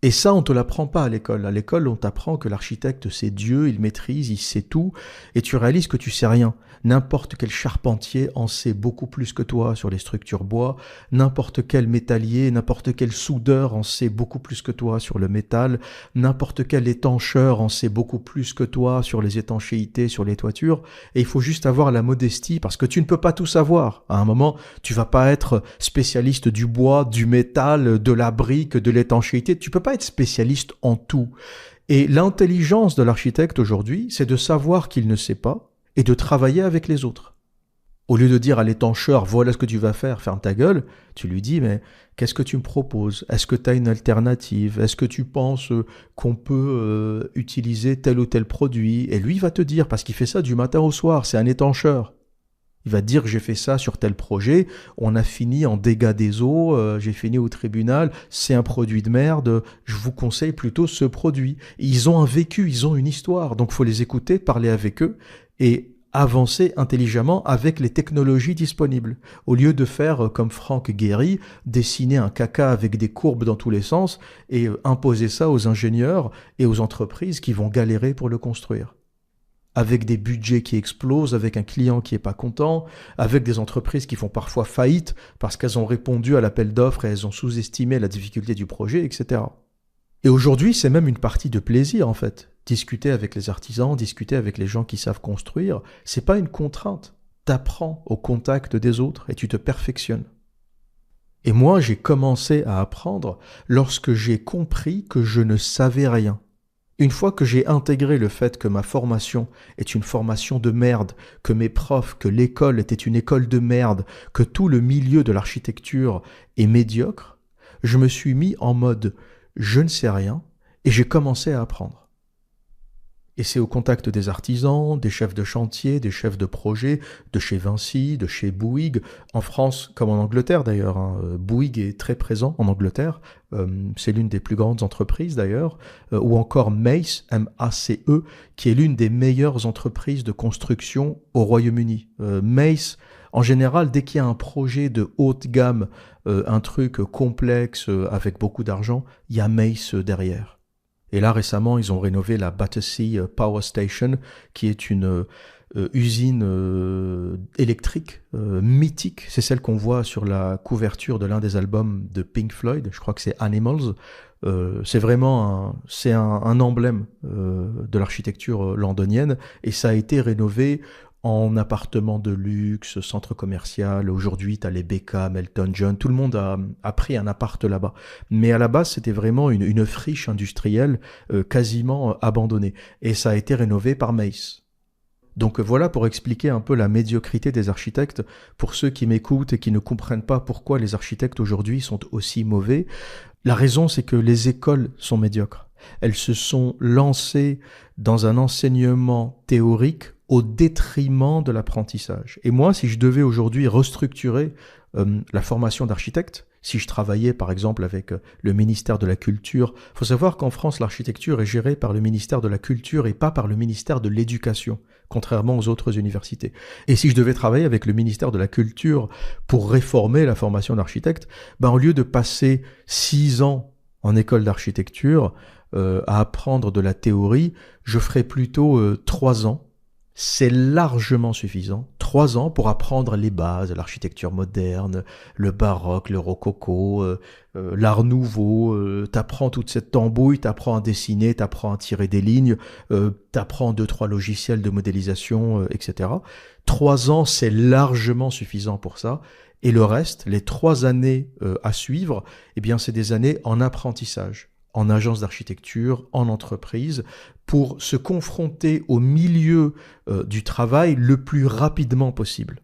Et ça, on te l'apprend pas à l'école. À l'école, on t'apprend que l'architecte, c'est Dieu, il maîtrise, il sait tout, et tu réalises que tu sais rien. N'importe quel charpentier en sait beaucoup plus que toi sur les structures bois, n'importe quel métallier, n'importe quel soudeur en sait beaucoup plus que toi sur le métal, n'importe quel étancheur en sait beaucoup plus que toi sur les étanchéités, sur les toitures, et il faut juste avoir la modestie, parce que tu ne peux pas tout savoir. À un moment, tu vas pas être spécialiste du bois, du métal, de la brique, de l'étanchéité, tu peux pas être spécialiste en tout. Et l'intelligence de l'architecte aujourd'hui, c'est de savoir qu'il ne sait pas et de travailler avec les autres. Au lieu de dire à l'étancheur, voilà ce que tu vas faire, ferme ta gueule, tu lui dis, mais qu'est-ce que tu me proposes? Est-ce que tu as une alternative? Est-ce que tu penses qu'on peut utiliser tel ou tel produit? Et lui, il va te dire, parce qu'il fait ça du matin au soir, c'est un étancheur. Il va te dire que j'ai fait ça sur tel projet, on a fini en dégâts des eaux, j'ai fini au tribunal, c'est un produit de merde, je vous conseille plutôt ce produit. Ils ont un vécu, ils ont une histoire, donc il faut les écouter, parler avec eux et avancer intelligemment avec les technologies disponibles. Au lieu de faire comme Franck Gehry, dessiner un caca avec des courbes dans tous les sens et imposer ça aux ingénieurs et aux entreprises qui vont galérer pour le construire. Avec des budgets qui explosent, avec un client qui est pas content, avec des entreprises qui font parfois faillite parce qu'elles ont répondu à l'appel d'offres et elles ont sous-estimé la difficulté du projet, etc. Et aujourd'hui, c'est même une partie de plaisir en fait. Discuter avec les artisans, discuter avec les gens qui savent construire, c'est pas une contrainte. T'apprends au contact des autres et tu te perfectionnes. Et moi, j'ai commencé à apprendre lorsque j'ai compris que je ne savais rien. Une fois que j'ai intégré le fait que ma formation est une formation de merde, que mes profs, que l'école était une école de merde, que tout le milieu de l'architecture est médiocre, je me suis mis en mode je ne sais rien et j'ai commencé à apprendre. Et c'est au contact des artisans, des chefs de chantier, des chefs de projet, de chez Vinci, de chez Bouygues, en France comme en Angleterre d'ailleurs. Bouygues est très présent en Angleterre, c'est l'une des plus grandes entreprises d'ailleurs, ou encore Mace, M-A-C-E, qui est l'une des meilleures entreprises de construction au Royaume-Uni. Mace, en général, dès qu'il y a un projet de haute gamme, un truc complexe avec beaucoup d'argent, il y a Mace derrière. Et là, récemment, ils ont rénové la Battersea Power Station, qui est une usine électrique mythique. C'est celle qu'on voit sur la couverture de l'un des albums de Pink Floyd. Je crois que c'est Animals. C'est vraiment un emblème de l'architecture londonienne. Et ça a été rénové en appartement de luxe, centre commercial. Aujourd'hui, tu as les Beckham, Elton John, tout le monde a pris un appart là-bas. Mais à la base, c'était vraiment une friche industrielle quasiment abandonnée. Et ça a été rénové par Mace. Donc voilà pour expliquer un peu la médiocrité des architectes. Pour ceux qui m'écoutent et qui ne comprennent pas pourquoi les architectes aujourd'hui sont aussi mauvais, la raison c'est que les écoles sont médiocres. Elles se sont lancées dans un enseignement théorique au détriment de l'apprentissage. Et moi, si je devais aujourd'hui restructurer la formation d'architecte, si je travaillais par exemple avec le ministère de la Culture, il faut savoir qu'en France, l'architecture est gérée par le ministère de la Culture et pas par le ministère de l'Éducation, contrairement aux autres universités. Et si je devais travailler avec le ministère de la Culture pour réformer la formation d'architecte, au lieu de passer 6 ans en école d'architecture à apprendre de la théorie, je ferais plutôt 3 ans. C'est largement suffisant. 3 ans pour apprendre les bases de l'architecture moderne, le baroque, le rococo, l'art nouveau. T'apprends toute cette tambouille, t'apprends à dessiner, t'apprends à tirer des lignes, t'apprends 2-3 logiciels de modélisation, etc. 3 ans, c'est largement suffisant pour ça. Et le reste, les 3 années à suivre, eh bien, c'est des années en apprentissage, en agence d'architecture, en entreprise, pour se confronter au milieu du travail le plus rapidement possible.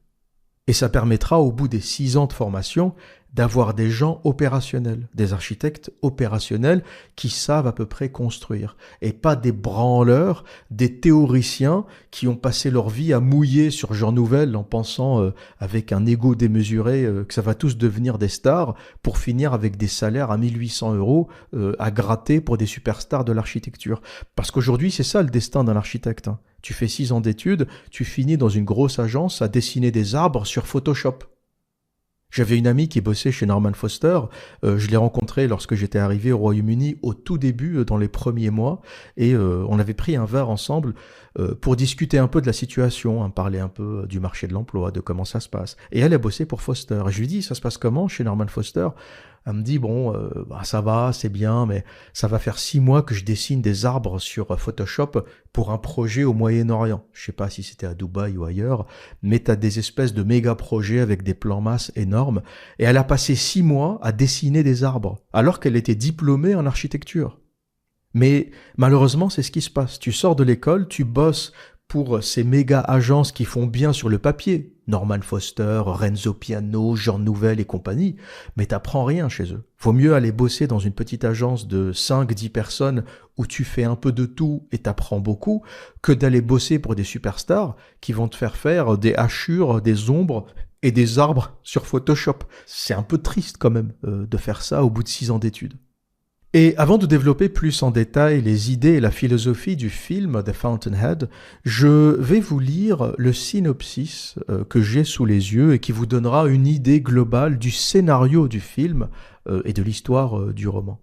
Et ça permettra, au bout des 6 ans de formation, d'avoir des gens opérationnels, des architectes opérationnels qui savent à peu près construire, et pas des branleurs, des théoriciens qui ont passé leur vie à mouiller sur Jean Nouvel en pensant avec un ego démesuré que ça va tous devenir des stars pour finir avec des salaires à 1800 € à gratter pour des superstars de l'architecture. Parce qu'aujourd'hui, c'est ça le destin d'un architecte. Tu fais 6 ans d'études, tu finis dans une grosse agence à dessiner des arbres sur Photoshop. J'avais une amie qui bossait chez Norman Foster. Je l'ai rencontrée lorsque j'étais arrivé au Royaume-Uni au tout début, dans les premiers mois, et on avait pris un verre ensemble pour discuter un peu de la situation, hein, parler un peu du marché de l'emploi, de comment ça se passe. Et elle a bossé pour Foster. Et je lui dis, ça se passe comment chez Norman Foster? Elle me dit, bon, ça va, c'est bien, mais ça va faire 6 mois que je dessine des arbres sur Photoshop pour un projet au Moyen-Orient. Je sais pas si c'était à Dubaï ou ailleurs, mais t'as des espèces de méga projets avec des plans masse énormes. Et elle a passé 6 mois à dessiner des arbres, alors qu'elle était diplômée en architecture. Mais malheureusement, c'est ce qui se passe. Tu sors de l'école, tu bosses pour ces méga agences qui font bien sur le papier, Norman Foster, Renzo Piano, Jean Nouvel et compagnie, mais t'apprends rien chez eux. Vaut mieux aller bosser dans une petite agence de 5-10 personnes où tu fais un peu de tout et t'apprends beaucoup, que d'aller bosser pour des superstars qui vont te faire des hachures, des ombres et des arbres sur Photoshop. C'est un peu triste quand même de faire ça au bout de 6 ans d'études. Et avant de développer plus en détail les idées et la philosophie du film The Fountainhead, je vais vous lire le synopsis que j'ai sous les yeux et qui vous donnera une idée globale du scénario du film et de l'histoire du roman.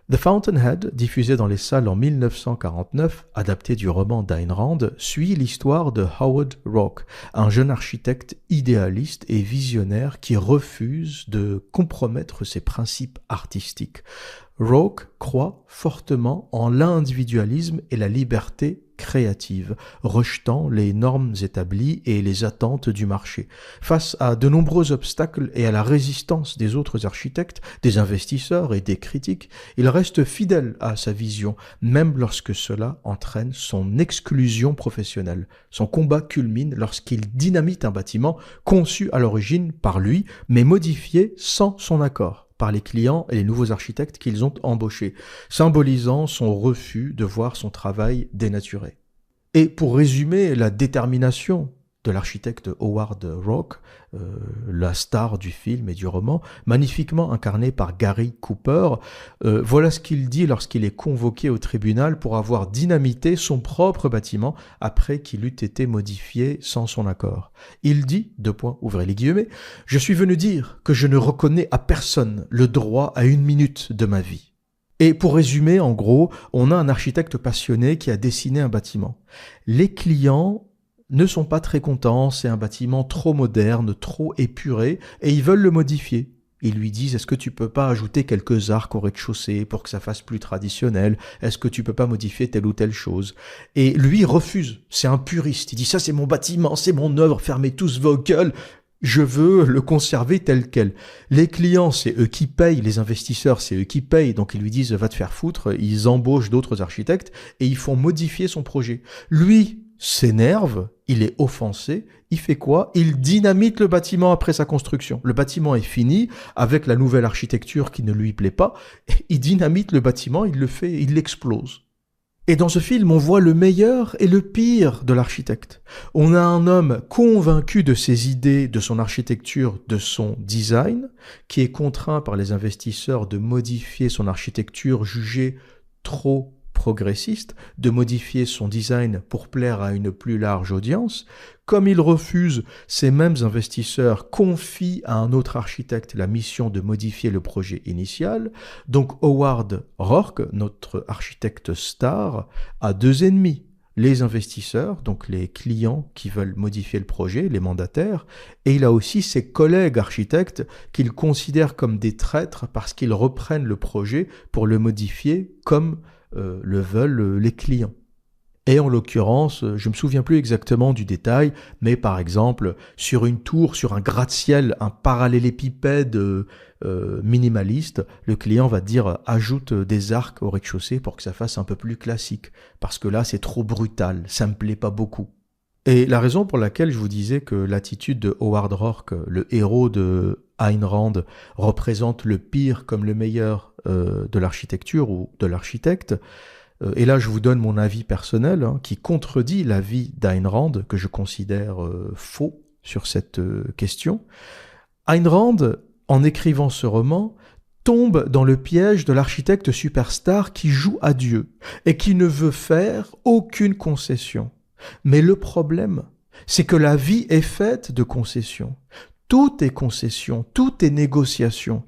The Fountainhead, diffusé dans les salles en 1949, adapté du roman d'Ayn Rand, suit l'histoire de Howard Roark, un jeune architecte idéaliste et visionnaire qui refuse de compromettre ses principes artistiques. Roark croit fortement en l'individualisme et la liberté créative, rejetant les normes établies et les attentes du marché. Face à de nombreux obstacles et à la résistance des autres architectes, des investisseurs et des critiques, il reste fidèle à sa vision, même lorsque cela entraîne son exclusion professionnelle. Son combat culmine lorsqu'il dynamite un bâtiment conçu à l'origine par lui, mais modifié sans son accord par les clients et les nouveaux architectes qu'ils ont embauchés, symbolisant son refus de voir son travail dénaturé. Et pour résumer la détermination de l'architecte Howard Roark, la star du film et du roman, magnifiquement incarné par Gary Cooper, voilà ce qu'il dit lorsqu'il est convoqué au tribunal pour avoir dynamité son propre bâtiment après qu'il eût été modifié sans son accord. Il dit, ouvrez les guillemets, « Je suis venu dire que je ne reconnais à personne le droit à 1 minute de ma vie. » Et pour résumer, en gros, on a un architecte passionné qui a dessiné un bâtiment. Les clients ne sont pas très contents, c'est un bâtiment trop moderne, trop épuré, et ils veulent le modifier. Ils lui disent, est-ce que tu peux pas ajouter quelques arcs au rez-de-chaussée pour que ça fasse plus traditionnel? Est-ce que tu peux pas modifier telle ou telle chose? Et lui refuse, c'est un puriste. Il dit, ça c'est mon bâtiment, c'est mon œuvre, fermez tous vos gueules. Je veux le conserver tel quel. Les clients, c'est eux qui payent, les investisseurs, c'est eux qui payent, donc ils lui disent, va te faire foutre, ils embauchent d'autres architectes et ils font modifier son projet. Lui s'énerve, il est offensé, il fait quoi? Il dynamite le bâtiment après sa construction. Le bâtiment est fini, avec la nouvelle architecture qui ne lui plaît pas, il dynamite le bâtiment, il l'explose. Et dans ce film, on voit le meilleur et le pire de l'architecte. On a un homme convaincu de ses idées, de son architecture, de son design, qui est contraint par les investisseurs de modifier son architecture jugée trop progressiste, de modifier son design pour plaire à une plus large audience. Comme il refuse, ces mêmes investisseurs confient à un autre architecte la mission de modifier le projet initial. Donc Howard Roark, notre architecte star, a 2 ennemis. Les investisseurs, donc les clients qui veulent modifier le projet, les mandataires, et il a aussi ses collègues architectes qu'il considère comme des traîtres parce qu'ils reprennent le projet pour le modifier comme le veulent les clients. Et en l'occurrence, je ne me souviens plus exactement du détail, mais par exemple, sur une tour, sur un gratte-ciel, un parallélépipède minimaliste, le client va dire « ajoute des arcs au rez-de-chaussée pour que ça fasse un peu plus classique, parce que là c'est trop brutal, ça me plaît pas beaucoup ». Et la raison pour laquelle je vous disais que l'attitude de Howard Roark, le héros de Ayn Rand, représente le pire comme le meilleur de l'architecture ou de l'architecte, et là je vous donne mon avis personnel, qui contredit l'avis d'Ayn Rand, que je considère faux sur cette question. Ayn Rand, en écrivant ce roman, tombe dans le piège de l'architecte superstar qui joue à Dieu et qui ne veut faire aucune concession. Mais le problème, c'est que la vie est faite de concessions. Tout est concession, tout est négociation.